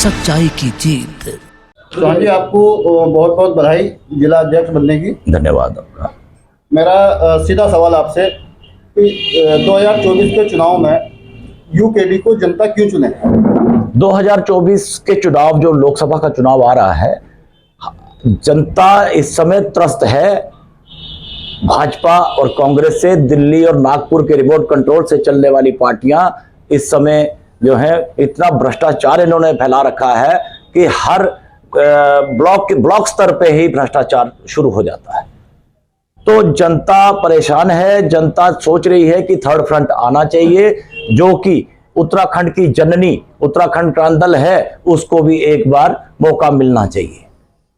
सच्चाई की जीत। चौहान जी, आपको बहुत बहुत बधाई जिला अध्यक्ष बनने की। धन्यवाद आपका। मेरा सीधा सवाल आपसे कि 2024 के चुनाव में यूकेडी को जनता क्यों चुने? 2024 के चुनाव, जो लोकसभा का चुनाव आ रहा है, जनता इस समय त्रस्त है भाजपा और कांग्रेस से। दिल्ली और नागपुर के रिमोट कंट्रोल से चलने वाली पार्टियां इस समय जो है इतना भ्रष्टाचार इन्होंने फैला रखा है कि हर ब्लॉक स्तर पे ही भ्रष्टाचार शुरू हो जाता है। तो जनता परेशान है। जनता सोच रही है कि थर्ड फ्रंट आना चाहिए, जो कि उत्तराखंड की जननी उत्तराखंड क्रांति दल है, उसको भी एक बार मौका मिलना चाहिए।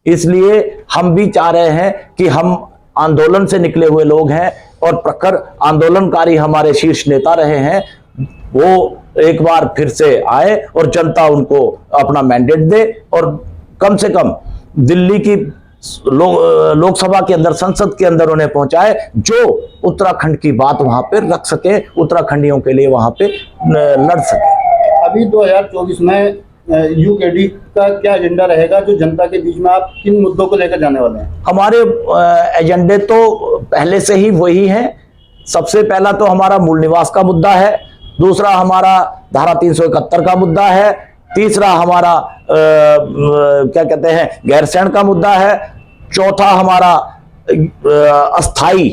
इसलिए हम भी चाह रहे हैं कि हम आंदोलन से निकले हुए लोग हैं और प्रखर आंदोलनकारी हमारे शीर्ष नेता रहे हैं, वो एक बार फिर से आए और जनता उनको अपना मैंडेट दे और कम से कम दिल्ली की लोकसभा के अंदर, संसद के अंदर उन्हें पहुंचाए, जो उत्तराखंड की बात वहां पे रख सके, उत्तराखंडियों के लिए वहां पे लड़ सके। अभी 2024 में यूकेडी का क्या एजेंडा रहेगा, जो जनता के बीच में आप किन मुद्दों को लेकर जाने वाले हैं? हमारे एजेंडे तो पहले से ही वही हैं। सबसे पहला तो हमारा मूल निवास का मुद्दा है, दूसरा हमारा धारा 371 का मुद्दा है, तीसरा हमारा क्या कहते हैं गैरसैंण का मुद्दा है, चौथा हमारा अस्थाई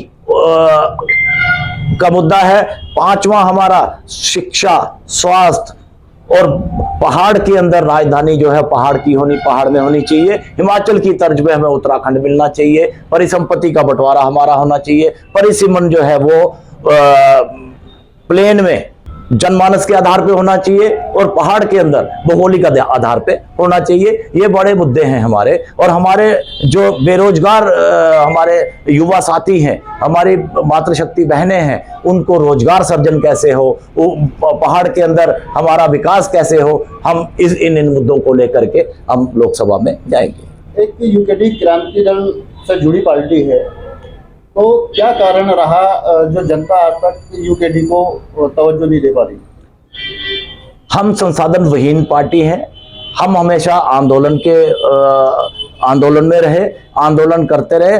का मुद्दा है, पांचवा हमारा शिक्षा, स्वास्थ्य और पहाड़ के अंदर राजधानी जो है पहाड़ की होनी, पहाड़ में होनी चाहिए। हिमाचल की तर्ज में हमें उत्तराखंड मिलना चाहिए। परिसंपत्ति का बंटवारा हमारा होना चाहिए। परिसीमन जो है वो प्लेन में जनमानस के आधार पे होना चाहिए और पहाड़ के अंदर भौगोलिक आधार पे होना चाहिए। ये बड़े मुद्दे हैं हमारे। और हमारे जो बेरोजगार हमारे युवा साथी हैं, हमारी मातृशक्ति बहनें हैं, उनको रोजगार सर्जन कैसे हो, पहाड़ के अंदर हमारा विकास कैसे हो, हम इन मुद्दों को लेकर के हम लोकसभा में जाएंगे। एक यूकेडी क्रांति दल से जुड़ी पार्टी है, तो क्या कारण रहा जो जनता आज तक यूकेडी को तवज्जो नहीं दे पा रही? हम संसाधन विहीन पार्टी हैं। हम हमेशा आंदोलन में रहे, आंदोलन करते रहे।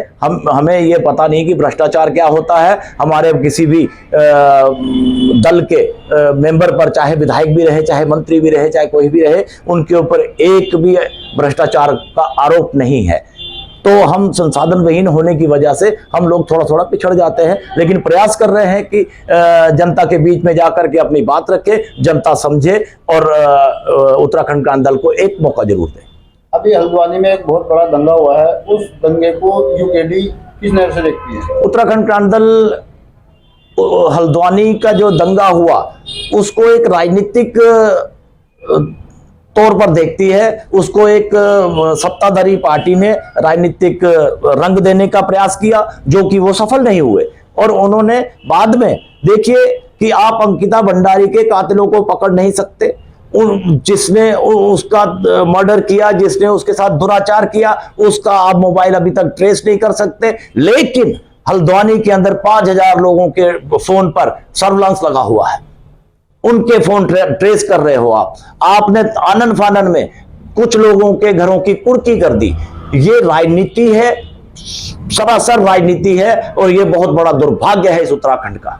हमें ये पता नहीं कि भ्रष्टाचार क्या होता है। हमारे किसी भी दल के मेंबर पर, चाहे विधायक भी रहे, चाहे मंत्री भी रहे, चाहे कोई भी रहे, उनके ऊपर एक भी भ्रष्टाचार का आरोप नहीं है। तो हम संसाधन विहीन होने की वजह से हम लोग थोड़ा थोड़ा पिछड़ जाते हैं, लेकिन प्रयास कर रहे हैं कि जनता के बीच में जाकर के अपनी बात रखे, जनता समझे और उत्तराखंड क्रांति दल को एक मौका जरूर दे। अभी हल्द्वानी में एक बहुत बड़ा दंगा हुआ है, उस दंगे को यूकेडी किस नजर से देखती है? उत्तराखंड क्रांति दल हल्द्वानी का जो दंगा हुआ उसको एक राजनीतिक तौर पर देखती है। उसको एक सत्ताधारी पार्टी ने राजनीतिक रंग देने का प्रयास किया, जो कि वो सफल नहीं हुए। और उन्होंने बाद में, देखिए कि आप अंकिता भंडारी के कातिलों को पकड़ नहीं सकते, जिसने उसका मर्डर किया, जिसने उसके साथ दुराचार किया, उसका आप मोबाइल अभी तक ट्रेस नहीं कर सकते। लेकिन हल्द्वानी के अंदर 5000 लोगों के फोन पर सर्विलांस लगा हुआ है, उनके फोन ट्रेस कर रहे हो आपने आनन फानन में कुछ लोगों के घरों की कुर्की कर दी। ये राजनीति है, सरासर राजनीति है, और ये बहुत बड़ा दुर्भाग्य है इस उत्तराखंड का।